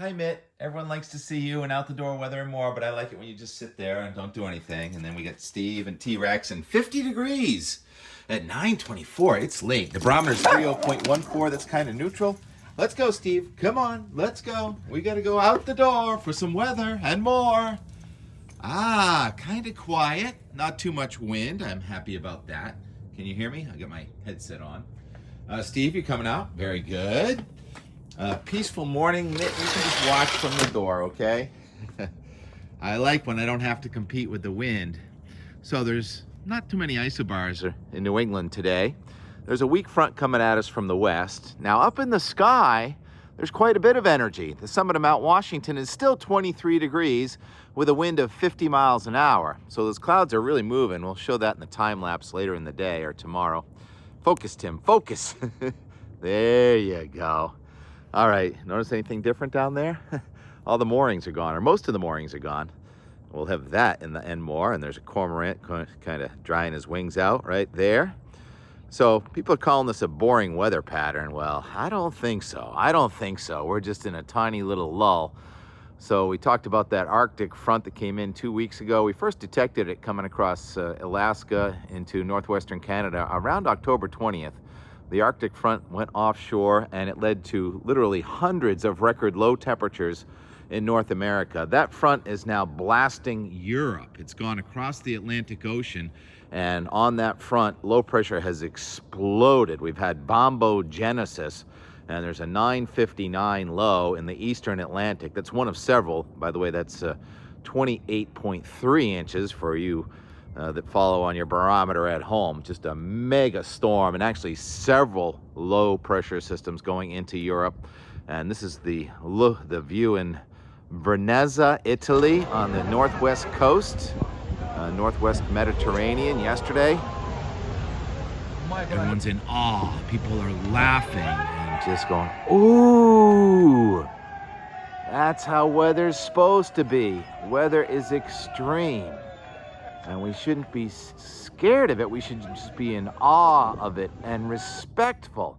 Hi, Mitt. Everyone likes to see you and out the door weather and more, but I like it when you just sit there and don't do anything. And then we got Steve and T-Rex and 50 degrees at 9:24. It's late. The barometer's 30.14. That's kind of neutral. Let's go, Steve. Come on. Let's go. We got to go out the door for some weather and more. Kind of quiet. Not too much wind. I'm happy about that. Can you hear me? I got my headset on. Steve, you coming out? Very good. Peaceful morning. Mitt, you can just watch from the door, okay? I like when I don't have to compete with the wind. So there's not too many isobars in New England today. There's a weak front coming at us from the west. Now up in the sky, there's quite a bit of energy. The summit of Mount Washington is still 23 degrees with a wind of 50 miles an hour. So those clouds are really moving. We'll show that in the time lapse later in the day or tomorrow. Focus, Tim, focus. There you go. All right, notice anything different down there? All the moorings are gone, or most of the moorings are gone. We'll have that in the end more, and there's a cormorant kind of drying his wings out right there. So people are calling this a boring weather pattern. Well, I don't think so. We're just in a tiny little lull. So we talked about that Arctic front that came in 2 weeks ago. We first detected it coming across Alaska into northwestern Canada around October 20th. The Arctic front went offshore and it led to literally hundreds of record low temperatures in North America. That front is now blasting Europe. It's gone across the Atlantic Ocean, and on that front, low pressure has exploded. We've had bombogenesis, and there's a 959 low in the eastern Atlantic. That's one of several. By the way, that's 28.3 inches for you that follow on your barometer at home. Just a mega storm, and actually several low pressure systems going into Europe. And this is the view in Venezia, Italy, on the northwest coast, northwest Mediterranean yesterday. Everyone's in awe. People are laughing and just going, ooh, that's how weather's supposed to be. Weather is extreme. And we shouldn't be scared of it. We should just be in awe of it and respectful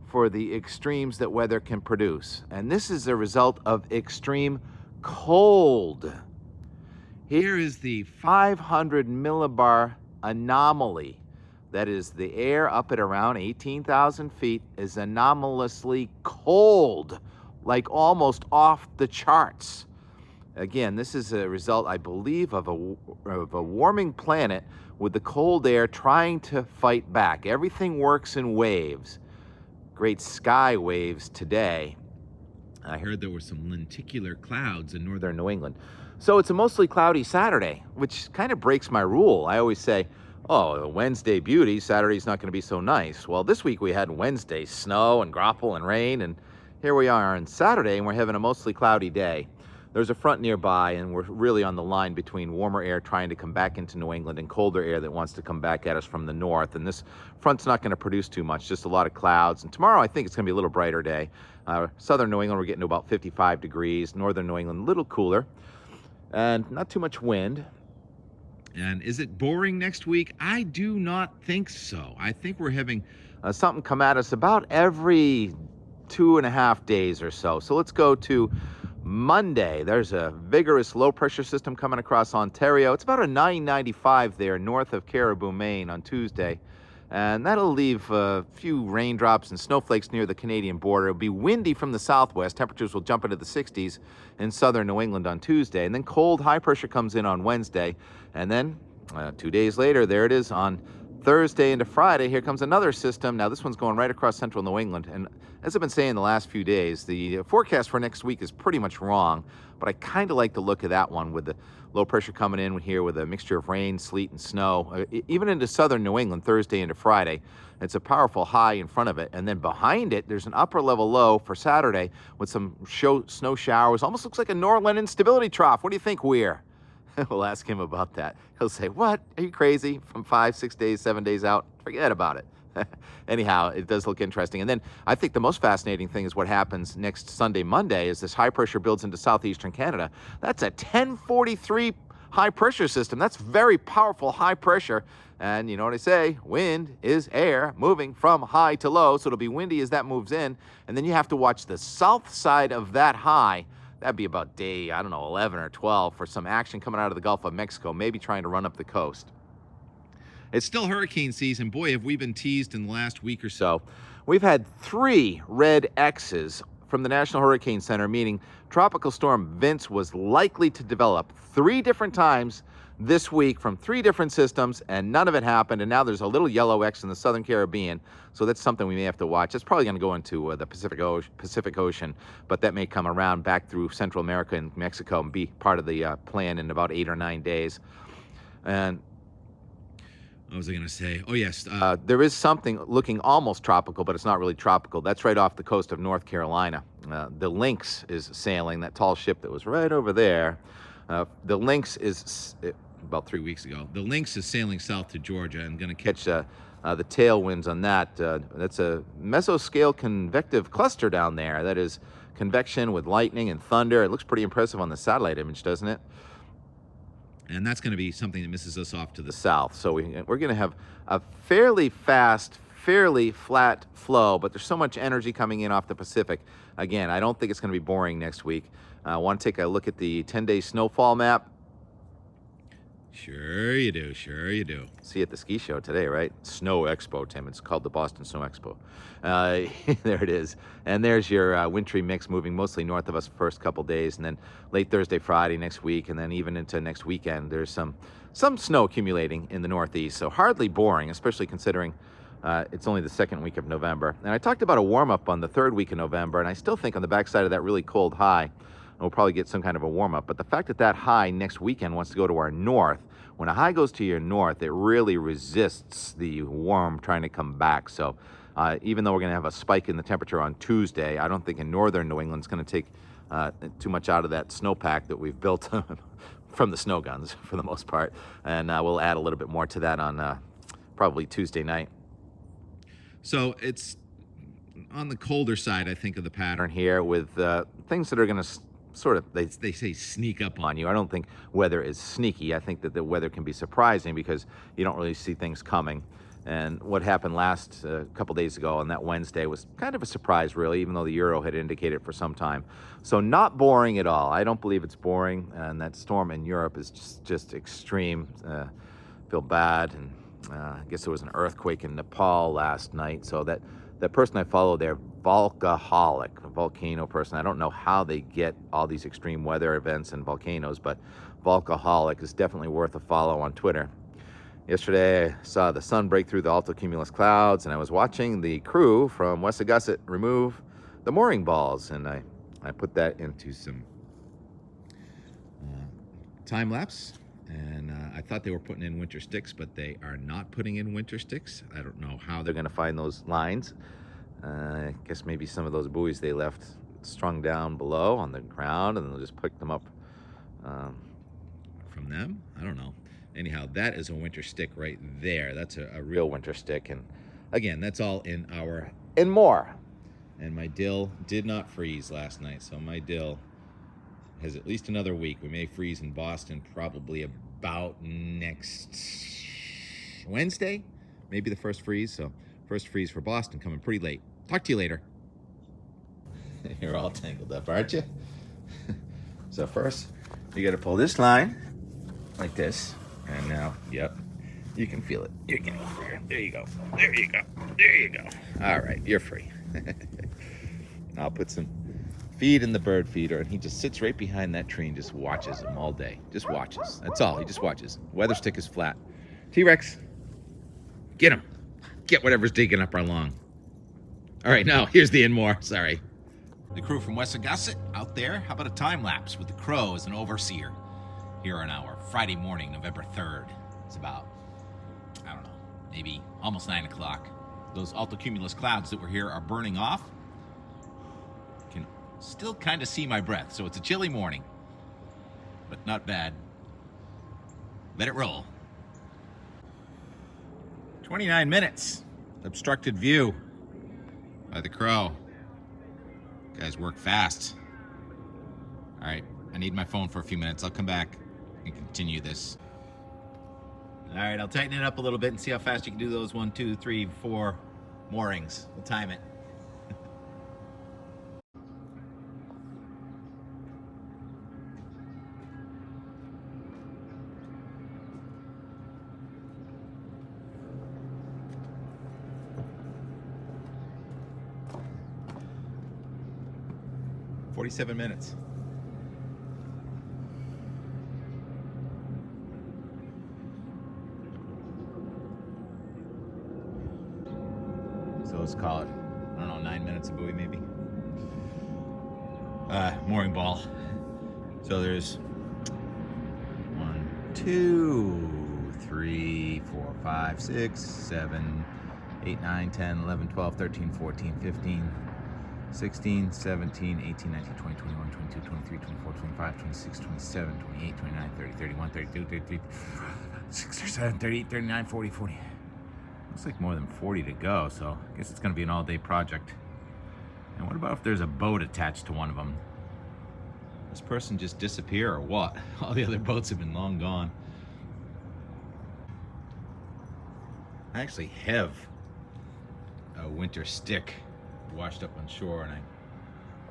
for the extremes that weather can produce. And this is a result of extreme cold. Here is the 500 millibar anomaly. That is, the air up at around 18,000 feet is anomalously cold, like almost off the charts. Again, this is a result, I believe, of a warming planet with the cold air trying to fight back. Everything works in waves. Great sky waves today. I heard there were some lenticular clouds in northern New England. So it's a mostly cloudy Saturday, which kind of breaks my rule. I always say, oh, Wednesday beauty, Saturday's not going to be so nice. Well, this week we had Wednesday snow and grapple and rain, and here we are on Saturday, and we're having a mostly cloudy day. There's a front nearby, and we're really on the line between warmer air trying to come back into New England and colder air that wants to come back at us from the north. And this front's not going to produce too much, just a lot of clouds. And tomorrow, I think it's going to be a little brighter day. Southern New England, we're getting to about 55 degrees. Northern New England, a little cooler. And not too much wind. And is it boring next week? I do not think so. I think we're having something come at us about every 2.5 days or so. So let's go to Monday. There's a vigorous low pressure system coming across Ontario. It's about a 995 there north of Caribou, Maine on Tuesday. And that'll leave a few raindrops and snowflakes near the Canadian border. It'll be windy from the southwest. Temperatures will jump into the 60s in southern New England on Tuesday. And then cold high pressure comes in on Wednesday. And then 2 days later, there it is on Thursday into Friday, here comes another system. Now this one's going right across central New England. And as I've been saying the last few days, the forecast for next week is pretty much wrong, but I kind of like the look of that one with the low pressure coming in here with a mixture of rain, sleet, and snow, even into southern New England Thursday into Friday. It's a powerful high in front of it. And then behind it, there's an upper level low for Saturday with some snow showers. Almost looks like a Norland instability trough. What do you think, Weir? We'll ask him about that. He'll say, what? Are you crazy? From 5, 6 days, 7 days out? Forget about it. Anyhow, it does look interesting. And then I think the most fascinating thing is what happens next Sunday, Monday, as this high pressure builds into southeastern Canada. That's a 1043 high pressure system. That's very powerful high pressure. And you know what I say? Wind is air moving from high to low. So it'll be windy as that moves in. And then you have to watch the south side of that high. That'd be about day, I don't know, 11 or 12 for some action coming out of the Gulf of Mexico, maybe trying to run up the coast. It's still hurricane season. Boy, have we been teased in the last week or so. We've had 3 red X's from the National Hurricane Center, meaning Tropical Storm Vince was likely to develop 3 different times this week from 3 different systems, and none of it happened. And now there's a little yellow X in the Southern Caribbean, so that's something we may have to watch. It's probably going to go into the Pacific Ocean, but that may come around back through Central America and Mexico and be part of the plan in about 8 or 9 days. And what was I going to say? Oh, yes. There is something looking almost tropical, but it's not really tropical. That's right off the coast of North Carolina. The Lynx is sailing, that tall ship that was right over there. The Lynx is, about 3 weeks ago, the Lynx is sailing south to Georgia and going to catch the tailwinds on that. That's a mesoscale convective cluster down there. That is convection with lightning and thunder. It looks pretty impressive on the satellite image, doesn't it? And that's going to be something that misses us off to the south. So we're going to have a fairly fast, fairly flat flow, but there's so much energy coming in off the Pacific. Again, I don't think it's going to be boring next week. I want to take a look at the 10-day snowfall map. Sure you do, sure you do. See you at the ski show today, right? Snow Expo, Tim. It's called the Boston Snow Expo. There it is. And there's your wintry mix moving mostly north of us the first couple days, and then late Thursday, Friday next week, and then even into next weekend, there's some snow accumulating in the Northeast. So hardly boring, especially considering it's only the second week of November. And I talked about a warm-up on the third week of November, and I still think on the backside of that really cold high, we'll probably get some kind of a warm-up. But the fact that that high next weekend wants to go to our north, when a high goes to your north, it really resists the warm trying to come back. So even though we're going to have a spike in the temperature on Tuesday, I don't think in northern New England it's going to take too much out of that snowpack that we've built from the snow guns for the most part. And we'll add a little bit more to that on probably Tuesday night. So it's on the colder side, I think, of the pattern here with things that are going to sort of, they say sneak up on you. I don't think weather is sneaky. I think that the weather can be surprising because you don't really see things coming. And what happened last couple days ago on that Wednesday was kind of a surprise, really, even though the Euro had indicated for some time. So not boring at all. I don't believe it's boring. And that storm in Europe is just extreme. Feel bad. And I guess there was an earthquake in Nepal last night. So that person I follow there, Volcaholic, a volcano person. I don't know how they get all these extreme weather events and volcanoes, but Volcaholic is definitely worth a follow on Twitter. Yesterday, I saw the sun break through the altocumulus clouds, and I was watching the crew from Wessagusset remove the mooring balls, and I put that into some time lapse. And I thought they were putting in winter sticks, but they are not putting in winter sticks. I don't know how they're going to find those lines. I guess maybe some of those buoys they left strung down below on the ground, and they'll just pick them up from them. I don't know. Anyhow, that is a winter stick right there. That's a real winter stick. And again, that's all in our and more. And my dill did not freeze last night, so my dill has at least another week. We may freeze in Boston probably about next Wednesday, maybe the first freeze. So first freeze for Boston coming pretty late. Talk to you later. You're all tangled up, aren't you? So first, you got to pull this line like this. And now, yep, you can feel it. You're getting free. There you go. There you go. There you go. All right, you're free. I'll put some feed in the bird feeder, and he just sits right behind that tree and just watches them all day. Just watches. That's all. He just watches. Weather stick is flat. T-Rex, get him. Get whatever's digging up our lawn. All right, now here's the and more. Sorry. The crew from Wessagusset out there. How about a time lapse with the crow as an overseer? Here on our Friday morning, November 3rd. It's about, I don't know, maybe almost 9 o'clock. Those altocumulus clouds that were here are burning off. Can still kind of see my breath, so it's a chilly morning, but not bad. Let it roll. 29 minutes. Obstructed view by the crow. Guys work fast. All right, I need my phone for a few minutes. I'll come back. and continue this. All right, I'll tighten it up a little bit and see how fast you can do those 1, 2, 3, 4 moorings. We'll time it. "47 minutes. So let's call it, I don't know, 9 minutes of buoy maybe. Mooring ball. So there's 1, 2, 3, 4, 5, 6, 7, 8, 9, 10, 11, 12, 13, 14, 15, 16, 17, 18, 19, 20, 21, 22, 23, 24, 25, 26, 27, 28, 29, 30, 31, 32, 33, 36, 37, 38, 39, 40, 40. Looks like more than 40 to go, so I guess it's going to be an all-day project. And what about if there's a boat attached to one of them? This person just disappear or what? All the other boats have been long gone. I actually have a winter stick washed up on shore, and I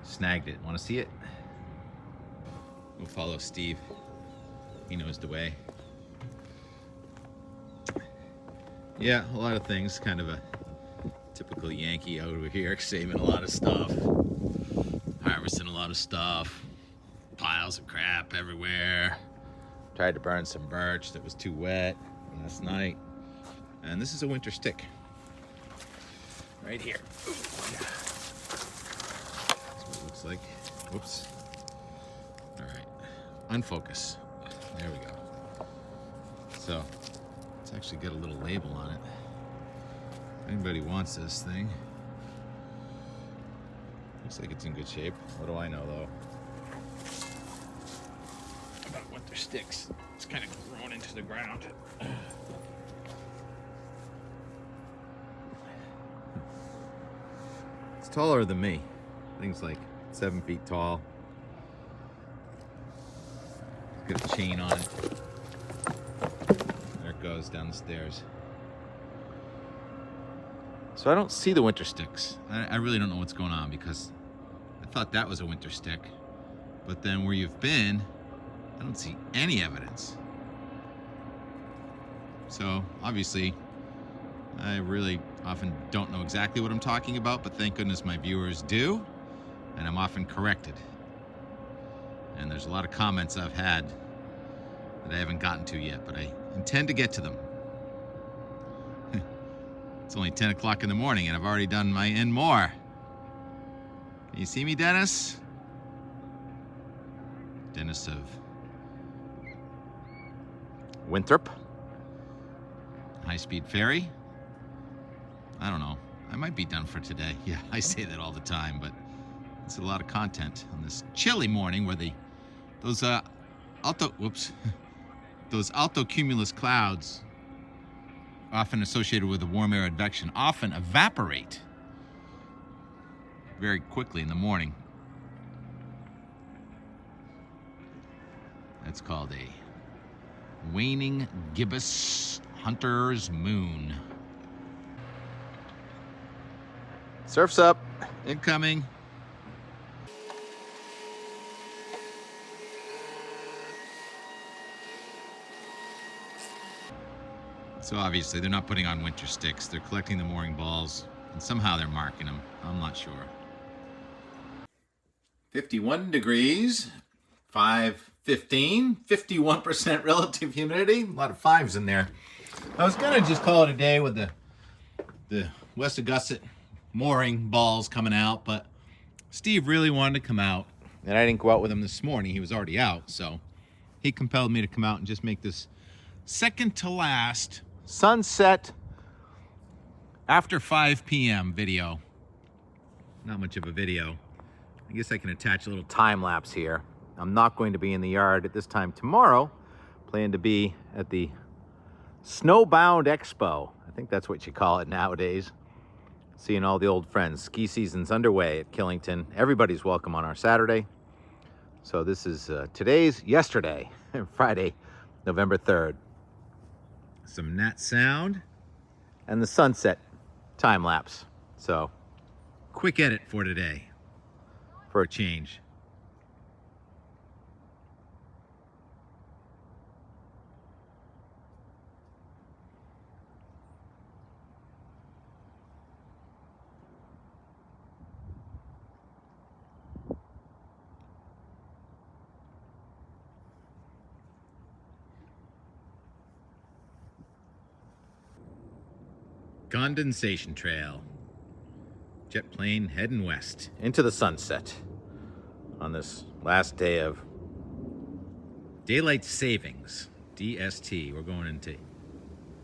snagged it. Want to see it? We'll follow Steve. He knows the way. Yeah, a lot of things. Kind of a typical Yankee out over here, saving a lot of stuff, harvesting a lot of stuff, piles of crap everywhere. Tried to burn some birch that was too wet last night. And this is a winter stick. Right here. Ooh, yeah. That's what it looks like. Whoops. All right. Unfocus. There we go. So, it's actually got a little label on it. If anybody wants this thing. Looks like it's in good shape. What do I know, though? About winter sticks. It's kind of grown into the ground. It's taller than me. Thing's like 7 feet tall. It's got a chain on it. There it goes down the stairs. So I don't see the winter sticks. I really don't know what's going on, because I thought that was a winter stick. But then where you've been, I don't see any evidence. So obviously, I really often don't know exactly what I'm talking about, but thank goodness my viewers do, and I'm often corrected. And there's a lot of comments I've had that I haven't gotten to yet, but I intend to get to them. It's only 10 o'clock in the morning, and I've already done my and more. Can you see me, Dennis? Dennis of Winthrop. High-speed ferry. I don't know. I might be done for today. Yeah, I say that all the time, but it's a lot of content on this chilly morning where those altocumulus clouds, often associated with the warm air advection, often evaporate very quickly in the morning. That's called a waning gibbous hunter's moon. Surf's up. Incoming. So obviously they're not putting on winter sticks. They're collecting the mooring balls, and somehow they're marking them. I'm not sure. 51 degrees, 5:15, 51% relative humidity. A lot of fives in there. I was gonna just call it a day with the Wessagusset mooring balls coming out, but Steve really wanted to come out, and I didn't go out with him this morning. He was already out, so he compelled me to come out and just make this second to last sunset after 5 p.m. video. Not much of a video. I guess I can attach a little time lapse here. I'm not going to be in the yard at this time tomorrow. Plan to be at the Snowbound Expo. I think that's what you call it nowadays. Seeing all the old friends. Ski season's underway at Killington. Everybody's welcome on our Saturday. So this is yesterday. Friday, November 3rd. Some nat sound and the sunset time lapse. So, quick edit for today, for a change. Condensation trail. Jet plane heading west into the sunset on this last day of daylight savings, DST. We're going into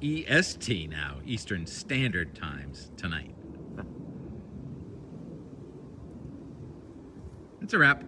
EST now, Eastern Standard Times tonight. That's a wrap.